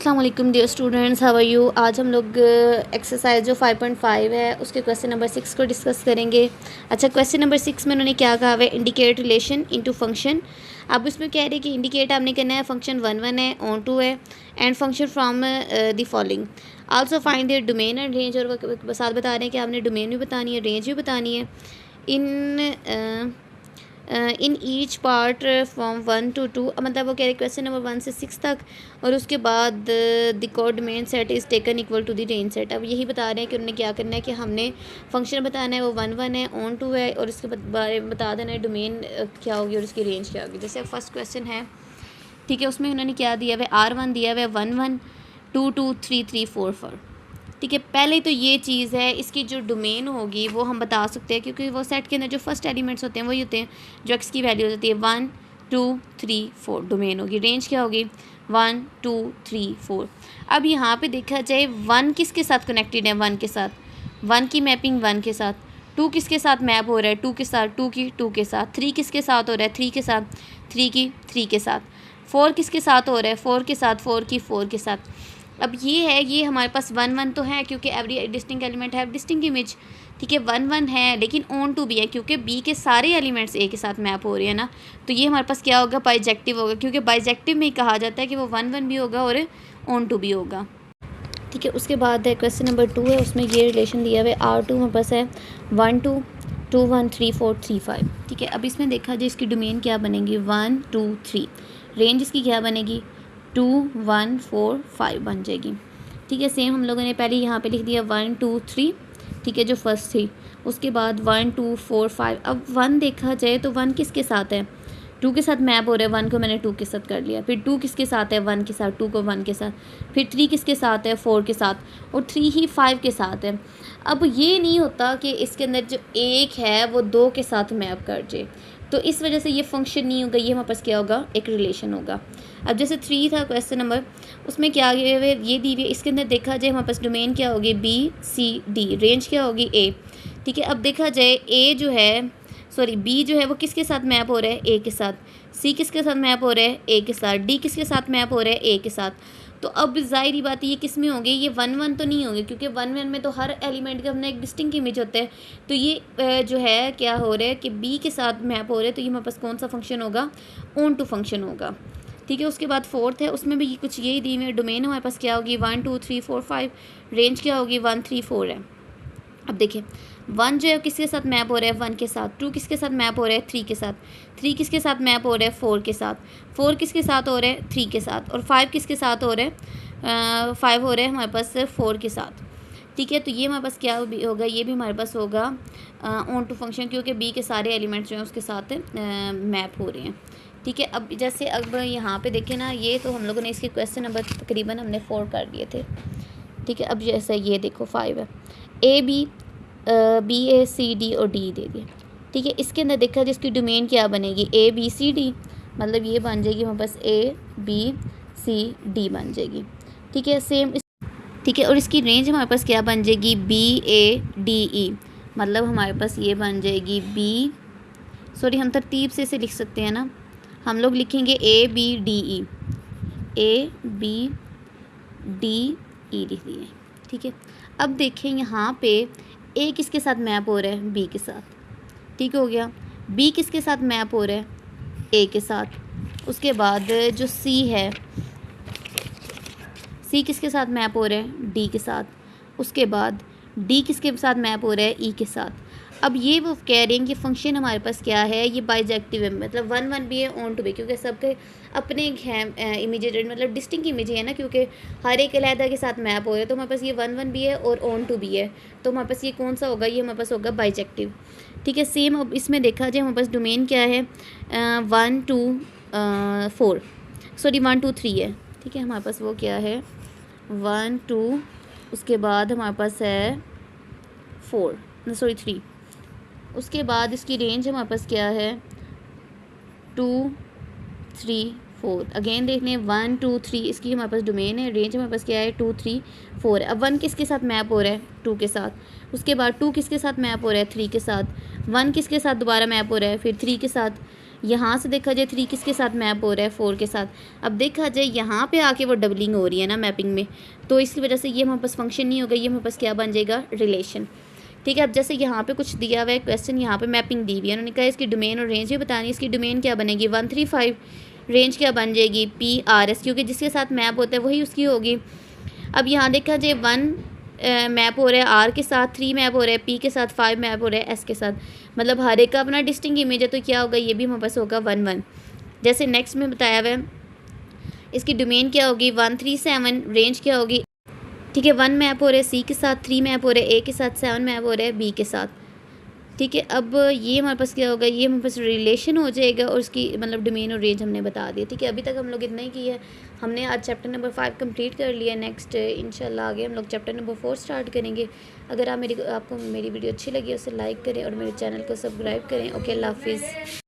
अस्सलाम वालेकुम dear students, how are you. आज हम लोग एक्सरसाइज जो 5.5 है उसके क्वेश्चन नंबर 6 को डिस्कस करेंगे। अच्छा, क्वेश्चन नंबर 6 में उन्होंने क्या कहा है, इंडिकेट रिलेशन इनटू फंक्शन। अब इसमें कह रहे हैं कि इंडिकेट आपने करना है फंक्शन 1 है, ऑन 2 है and function from the following. Also find the domain and range, और साथ बता रहे हैं कि आपने डोमेन भी बतानी है, रेंज भी बतानी है in each part from 1 to 2। मतलब वो कह रहे हैं क्वेश्चन नंबर 1 से 6 तक, और उसके बाद the codomain set is taken equal to the range set. अब यही बता रहे हैं कि उन्होंने क्या करना है कि हमने फंक्शन बताना है वो 1 है, ऑन 2 है, और उसके बारे में बता देना है डोमेन क्या होगी और उसकी रेंज क्या होगी। जैसे फर्स्ट क्वेश्चन है, ठीक है, उसमें उन्होंने क्या दिया हुआ है, R1 दिया हुआ है 1 1 2 2 3 3 4 4। ठीक है, पहले तो ये चीज़ है, इसकी जो डोमेन होगी वो हम बता सकते हैं क्योंकि वो सेट के अंदर जो फर्स्ट एलिमेंट्स होते हैं वही होते हैं जो एक्स की वैल्यूज होती है 1 2 3 4 डोमेन होगी। रेंज क्या होगी 1 2 3 4। अब यहाँ पे देखा जाए 1 किसके साथ कनेक्टेड है, 1 के साथ, 1 की मैपिंग 1 के साथ, 2 किसके साथ मैप हो रहा है 2 के साथ, 2 की 2 के साथ, 3 किसके साथ हो रहा है 3 के साथ, 3 की 3 के साथ, 4 किसके साथ हो रहा है 4 के साथ, 4 की 4 के साथ। अब ये है, ये हमारे पास 1 1 तो है क्योंकि एवरी डिस्टिंक्ट एलिमेंट है डिस्टिंक्ट इमेज। ठीक है, 1 1 है लेकिन ऑन 2 भी है क्योंकि बी के सारे एलिमेंट्स ए के साथ मैप हो रहे हैं ना, तो ये हमारे पास क्या होगा, बाइजेक्टिव होगा, क्योंकि बाइजेक्टिव में ही कहा जाता है कि वो 1 1 भी होगा और ऑन 2 भी होगा। ठीक है, उसके बाद है क्वेश्चन नंबर 2 है, उसमें ये रिलेशन दिया हुआ है R2 में बस है 1 2 2 1 3 4 3 5। ठीक है, अब इसमें देखा जाए इसकी डोमेन क्या बनेगी 1 2 3, रेंज इसकी क्या बनेगी 2 1 4 5 बन जाएगी। ठीक है, सेम हम लोगों ने पहले यहाँ पे लिख दिया 1 2 3। ठीक है, जो फर्स्ट थी, उसके बाद 1 2 4 5। अब 1 देखा जाए तो 1 किसके साथ है, 2 के साथ मैप हो रहा है, 1 को मैंने 2 के साथ कर लिया, फिर 2 किसके साथ है 1 के साथ, 2 को 1 के साथ, फिर 3 किसके साथ है 4 के साथ, और 3 ही 5 के साथ है। अब ये नहीं होता कि इसके अंदर जो एक है वो 2 के साथ मैप कर जाए, तो इस वजह से ये फंक्शन नहीं होगा, ये हमारे पास क्या होगा, एक रिलेशन होगा। अब जैसे 3 था क्वेश्चन नंबर, उसमें क्या ये दी हुई है, इसके अंदर देखा जाए हमारे पास डोमेन क्या होगी BCD, रेंज क्या होगी A। ठीक है, अब देखा जाए A जो है, सॉरी B जो है वो किसके साथ मैप हो रहा है A के साथ, C किसके साथ मैप हो रहा है A के साथ, D किसके साथ मैप हो रहा है A के साथ। तो अब ज़ाहिर बात है ये किस में होंगे, ये 1 1 तो नहीं होंगे क्योंकि 1 1 में तो हर एलिमेंट का अपना एक डिस्टिंक्ट इमेज होता है। तो ये जो है क्या हो रहा है कि B के साथ मैप हो रहा है, तो ये हमारे पास कौन सा फंक्शन होगा, ऑन टू फंक्शन होगा। ठीक है, उसके बाद फोर्थ है, उसमें भी कुछ यही दी हुई डोमेन हमारे पास क्या होगी 1 2 3 4 5, रेंज क्या होगी 1 3 4 है। अब देखिए 1 जो है किसके साथ मैप हो रहा है 1 के साथ, 2 किसके साथ मैप हो रहा है 3 के साथ, 3 किसके साथ मैप हो रहा है 4 के साथ, 4 किसके साथ हो रहा है 3 के साथ, और 5 किसके साथ हो रहा है 5 हो रहा है हमारे पास 4 के साथ। ठीक है, तो ये हमारे पास क्या होगा, ये भी हमारे पास होगा ऑन टू फंक्शन क्योंकि बी के सारे एलिमेंट्स जो हैं उसके साथ मैप हो रहे हैं। ठीक है, अब जैसे अब यहाँ पे देखें ना, ये तो हम लोगों ने इसके क्वेश्चन नंबर तकरीबन हमने 4 कर दिए थे। ठीक है, अब जैसे ये देखो 5 है, BACD और D दे दिया। ठीक है, इसके अंदर देखा जिसकी डोमेन क्या बनेगी ABCD, मतलब ये बन जाएगी हमारे पास ABCD बन जाएगी। ठीक है, सेम। ठीक है, और इसकी रेंज हमारे पास क्या बन जाएगी BADE, मतलब हमारे पास ये बन जाएगी सॉरी हम तरतीब से इसे लिख सकते हैं ना, हम लोग लिखेंगे ABDE लिख दिए। ठीक है, अब देखें यहाँ पे A किसके साथ मैप हो रहा है B के साथ। ठीक हो गया, B किसके साथ मैप हो रहा है A के साथ। उसके बाद जो C है, C किसके साथ मैप हो रहा है D के साथ। उसके बाद D किसके साथ मैप हो रहा है E के साथ। अब ये वो कह रहे हैं कि फंक्शन हमारे पास क्या है, ये बाइजेक्टिव है, मतलब 1 1 भी है, ऑन टू भी, क्योंकि सबके अपने हैं इमीडिएट मतलब डिस्टिंक्ट इमेज है ना, क्योंकि हर एक अलहदा के साथ मैप हो रहा है, तो हमारे पास ये 1 1 भी है और ऑन टू भी है, तो हमारे पास ये कौन सा होगा, ये हमारे पास होगा बाइजेक्टिव। ठीक है, सेम अब इसमें देखा जाए हमारे पास डोमेन क्या है 1 2 4, सॉरी 1 2 3 है। ठीक है, हमारे पास वो क्या है 1 2, उसके बाद हमारे पास है 3, उसके बाद इसकी रेंज हमारे पास क्या है 2 3 4। अगेन देखने 1 2 3 इसकी हमारे पास डोमेन है, रेंज हमारे पास क्या है 2 3 4 है। अब 1 किसके साथ मैप हो रहा है 2 के साथ, उसके बाद 2 किसके साथ मैप हो रहा है 3 के साथ, 1 किसके साथ दोबारा मैप हो रहा है फिर 3 के साथ, यहाँ से देखा जाए 3 किसके साथ मैप हो रहा है, 4 के साथ। अब देखा जाए यहाँ पे आके वो डबलिंग हो रही है ना मैपिंग में, तो इसकी वजह से ये हमारे पास फंक्शन नहीं होगा, ये हमारे पास क्या बन जाएगा, रिलेशन। ठीक है, अब जैसे यहाँ पे कुछ दिया हुआ है क्वेश्चन, यहाँ पे मैपिंग दी हुई है, उन्होंने कहा इसकी डोमेन और रेंज भी बतानी है। इसकी डोमेन क्या बनेगी 135, रेंज क्या बन जाएगी PRS, क्योंकि जिसके साथ मैप होता है वही उसकी होगी। अब यहाँ देखा जाए 1 मैप हो रहा है R के साथ, 3 मैप हो रहा है P के साथ, 5 मैप हो रहा है S के साथ, मतलब हर एक का अपना डिस्टिंक्ट इमेज है, तो क्या होगा, ये भी हमारे पास होगा 1 1। जैसे नेक्स्ट में बताया हुआ है, इसकी डोमेन क्या होगी 137, रेंज क्या होगी, ठीक है 1 मैप हो रहा है C के साथ, 3 मैप हो रहा है A के साथ, 7 मैप हो रहा है B के साथ। ठीक है, अब ये हमारे पास क्या होगा, ये हमारे पास रिलेशन हो जाएगा और उसकी मतलब डोमेन और रेंज हमने बता दिया। ठीक है, अभी तक हम लोग इतना ही किया है, हमने आज चैप्टर नंबर 5 कंप्लीट कर लिया। नेक्स्ट इंशाल्लाह आगे हम लोग चैप्टर नंबर 4 स्टार्ट करेंगे। अगर आपको मेरी वीडियो अच्छी लगी उसे लाइक करें और मेरे चैनल को सब्सक्राइब करें। ओके, अल्लाह हाफिज़।